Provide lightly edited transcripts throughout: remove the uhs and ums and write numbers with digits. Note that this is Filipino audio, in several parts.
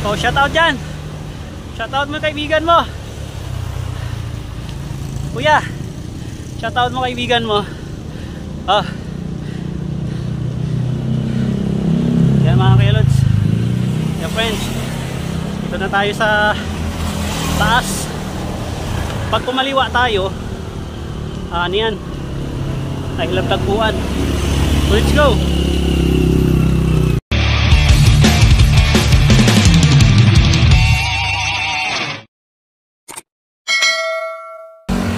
Oh, shoutout dyan. Shoutout mo kaibigan mo. Kuya, shoutout mo kaibigan mo. Oh. Yan mga kailods. Yan friends. Dito na tayo sa taas. Pag kumaliwa tayo, ano yan? Ay labdagpuan. Let's go!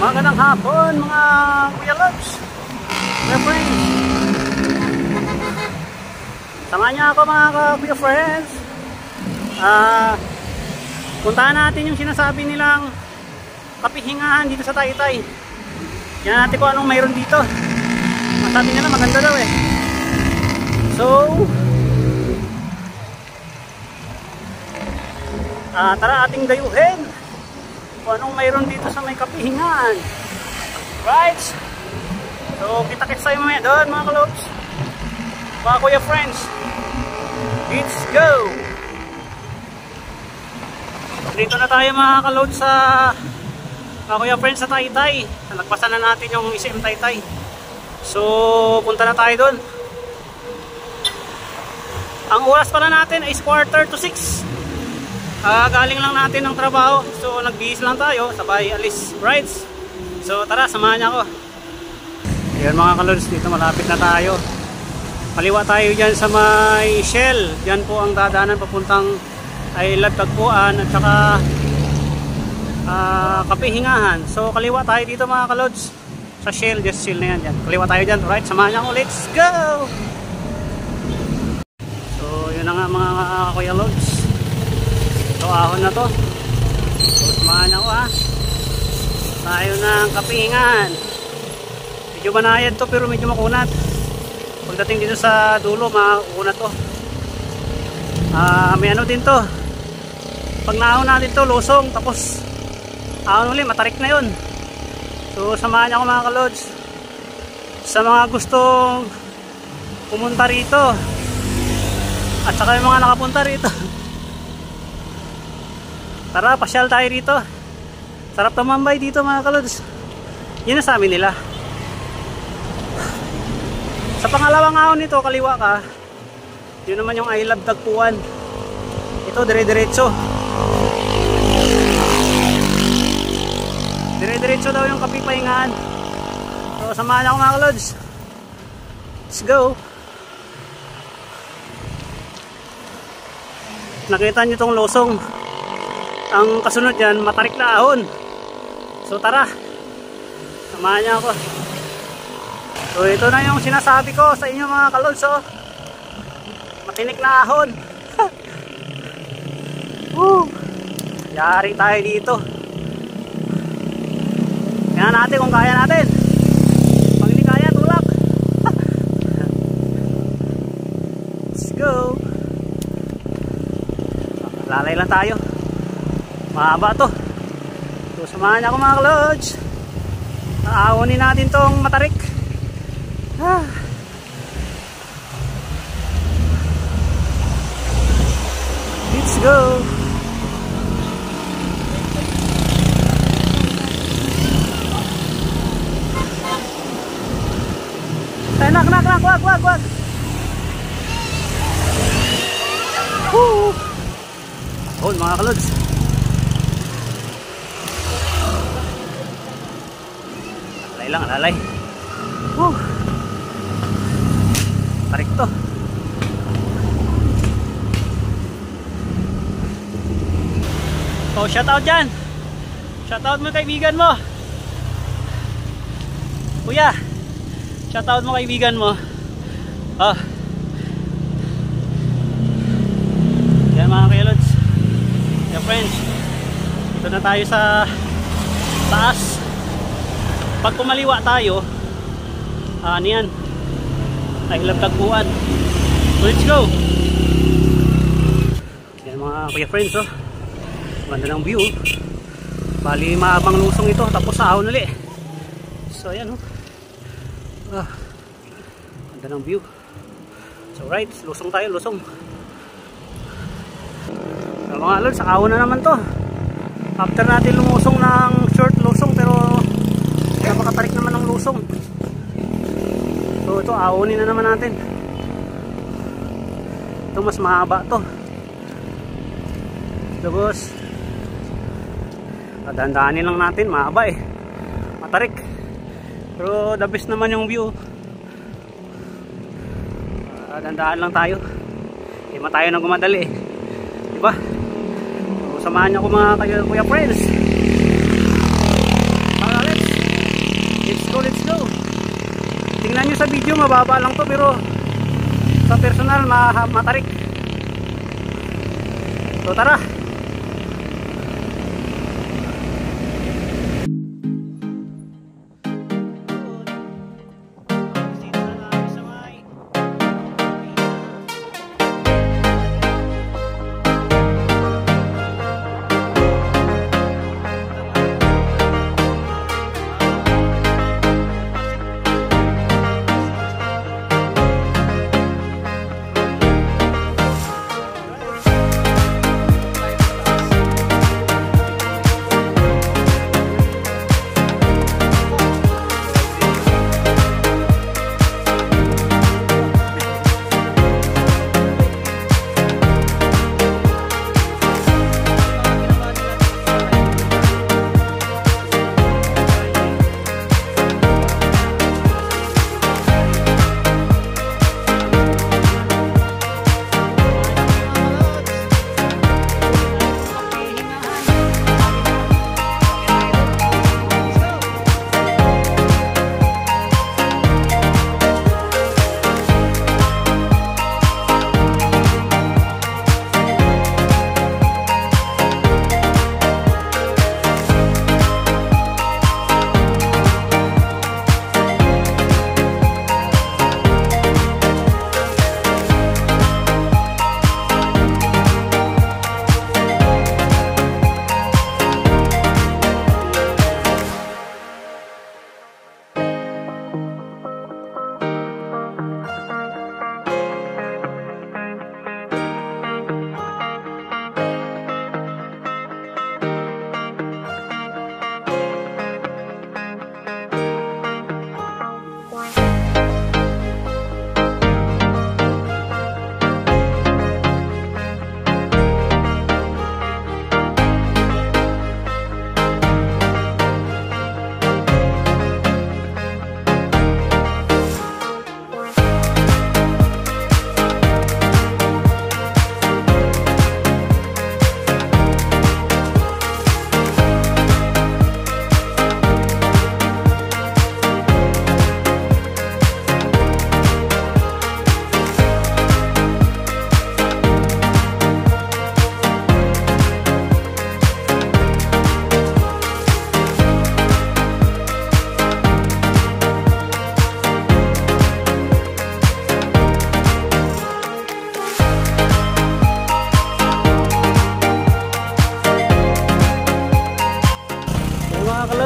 Magandang hapon mga Kuya Lods, Kuya Friends. Samahan niyo ako mga Kuya Friends. Puntahan natin yung sinasabi nilang kapihingahan dito sa Taytay. Yan natin kung anong mayroon dito. Masabi nila maganda daw eh. So tara ating dayuhin kung anong mayroon dito sa may kapihingahan. Right? So kita-kits tayo mamaya doon mga kalods, mga Kuya Friends. Let's go! Dito na tayo mga kalods sa mga Kuya Friends sa Taytay. Nagpasan na natin yung SM Taytay. So punta na tayo doon. Ang oras pala natin is 5:45. Galing lang natin ng trabaho. So nagbihis lang tayo, sabay alis rides. So tara, samahan niya ako. Ayan mga kalods, dito malapit na tayo. Kaliwa tayo dyan sa may Shell. Dyan po ang dadaanan papuntang ay labdagpuan at saka kapihingahan. So kaliwa tayo dito mga kalods sa Shell, just Shell na yan dyan. Kaliwa tayo dyan, right? Samahan niya ako, let's go! So yun na nga mga Kuya Lods. So ahon na to. So samahan ako ha. Tayo ng kapihingahan. Medyo banayad to pero medyo makunat. Pagdating dito sa dulo makunat to. May ano din to. Pag naahon natin to lusong, tapos ahon ulit matarik na yun. So samahan ako mga kalods. Sa mga gustong pumunta rito at saka yung mga nakapunta rito, tara, pasyal tayo rito. Sarap tumambay dito mga kalods. Yun ang sa amin nila. Sa pangalawang ahon nito, kaliwa ka, yun naman yung I Love Tagpuan. Ito, dire-diretso. Dire-diretso daw yung kapipahingahan. So, samahan ako mga kalods. Let's go. Nakita nyo itong losong. Ang kasunod yan, matarik na ahon. So tara, samahan niya ako. So ito na yung sinasabi ko sa inyo mga kalods, oh. Matinik na ahon. Yari tayo dito. Tingnan natin kung kaya natin. Pag hindi kaya, tulak. Let's go. Lalay lang tayo. Mahaba to. So samahan niya ako mga kalods. Aawonin natin tong matarik. Let's go. Nak, wag. Oh mga kalods. Alalay. Tarik to. Oh, shoutout dyan. Shoutout mo kaibigan mo. Kuya, shoutout mo kaibigan mo. Oh. Yan mga kailods. Yan friends. Dito na tayo sa taas. Pag kumaliwa tayo, ano yan? Ay labdagpuan. Let's go! Yan mga Kuya Friends, oh. Ganda ng view. Bali maabang lusong ito, tapos ahon ulit. So ayan, oh. Ganda ng view. So right, lusong tayo, lusong. So Mga lods, sakaw na naman to. After natin lumusong ng short lusong, pero napakatarik naman ng lusong. So ito, aonin na naman natin. Ito mas mahaba to. Tapos dahan-dahanin lang natin, mahaba eh, matarik. Pero the best naman yung view. Dahan-dahan lang tayo. Hindi man tayo nang gumadali eh, diba? So, samahan niyo ko mga kuya friends. Let's go. Tingnan nyo sa video, mababa lang to, pero sa personal matarik. So tara.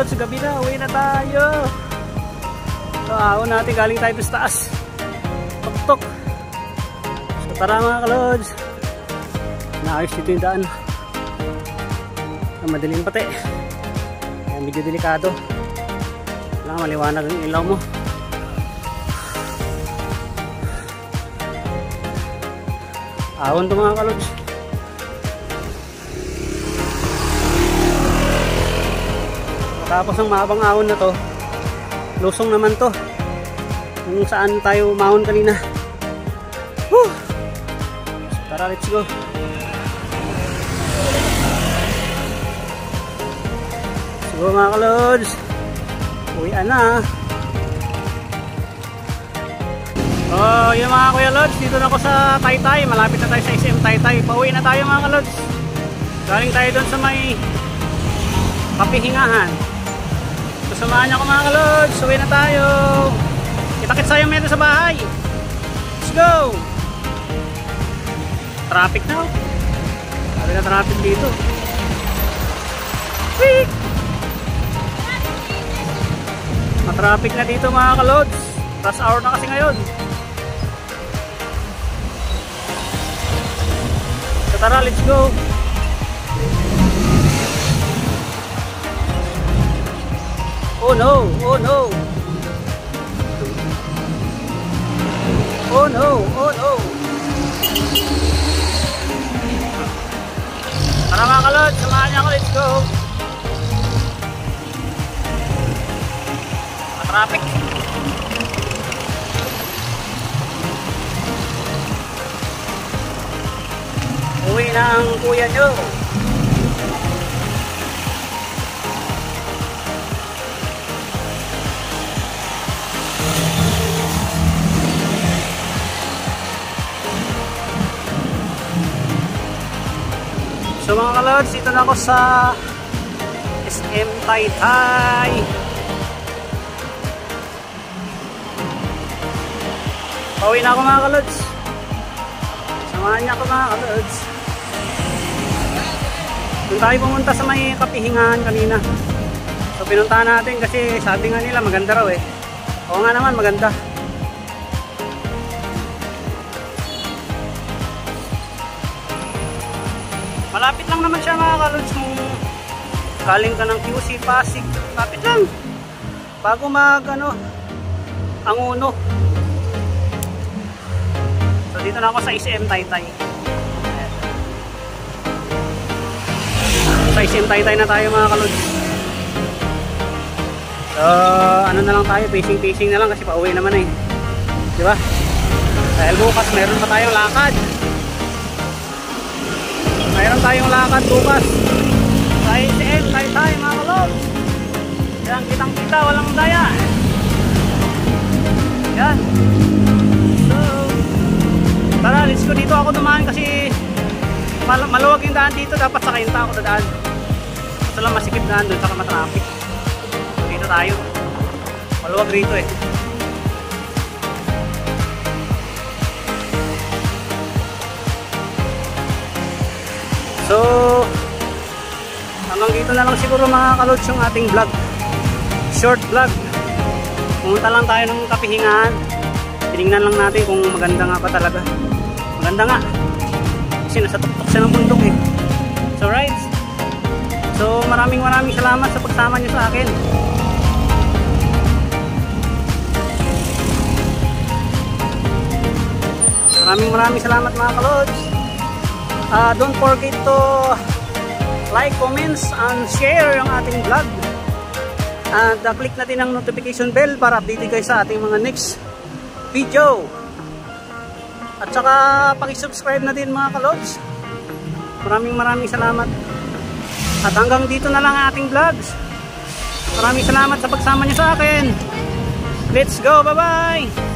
Sa gabi na, uwi na tayo. So, ahon natin, galing tayo sa taas. Tok-tok. So, tara mga kalods. Naayos dito yung daan. Madilim pati. Kaya medyo delikado. Kailangan maliwanag ang ilaw mo. Ahon to mga kalods. Tapos ang mahabang ahon na to, lusong naman to kung saan tayo mahon kanina. Woo! So, tara, let's go. So mga kalods, uwian na. Oh, yung mga kuya lods, dito na ako sa Taytay. Malapit na tayo sa SM Taytay. Pauwi na tayo mga kalods. Galing tayo doon sa may kapihingahan. Samahan niyo ako mga kalods, uwi na tayo. Kita-kits tayo meron sa bahay. Let's go. Traffic na. Sabi na traffic dito. Whee! Matraffic na dito mga kalods. Rush hour na kasi ngayon. So tara, let's go. Oh no, oh no. Oh no, oh no. Tara mga kalods, samahan niyo ako, let's go. Traffic. Uwi na ang kuya nyo. So mga kalods, dito na ako sa SM Taytay. Pauwi na ako mga kalods. Samahan niya ako mga kalods. Doon tayo pumunta sa may kapihingahan kanina. So pinuntahan natin kasi sabi nga nila maganda raw eh. Oo nga naman, maganda. Malapit lang naman siya mga kalods kung galing ka ng QC Pasig. Malapit lang. Bago mag ang uno. So dito na ako sa SM Taytay. Sa SM Taytay na tayo mga kalods. So ano na lang tayo, pacing na lang kasi pauwi naman eh. Di ba? Dahil bukas meron pa tayong lakad. Mayroon tayong lakad bukas sa SM Taytay mga kalods. Yan, kitang kita, walang daya. Yan. So tara, let's go. Dito ako dumaan kasi maluwag yung daan dito. Dapat sa Kainta ako dadaan. Ito lang masikip daan doon, saka matraffic. Dito tayo. Maluwag rito eh. So hanggang dito na lang siguro mga kalods yung ating vlog. Short vlog. Pumunta lang tayo ng kapihingahan. Tinignan lang natin kung maganda nga pa talaga. Maganda nga. Kasi nasa tuktok siya ng bundok eh. So right. So maraming salamat sa pagsama niyo sa akin. Maraming salamat mga kalods. Don't forget to like, comments, and share yung ating vlog. At click natin ang notification bell para updated kayo sa ating mga next video. At saka paki-subscribe na din mga kalods. Maraming salamat. At hanggang dito na lang ating vlogs. Maraming salamat sa pagsama niyo sa akin. Let's go, bye-bye.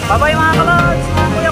Bye-bye mga kalods, mga kuya.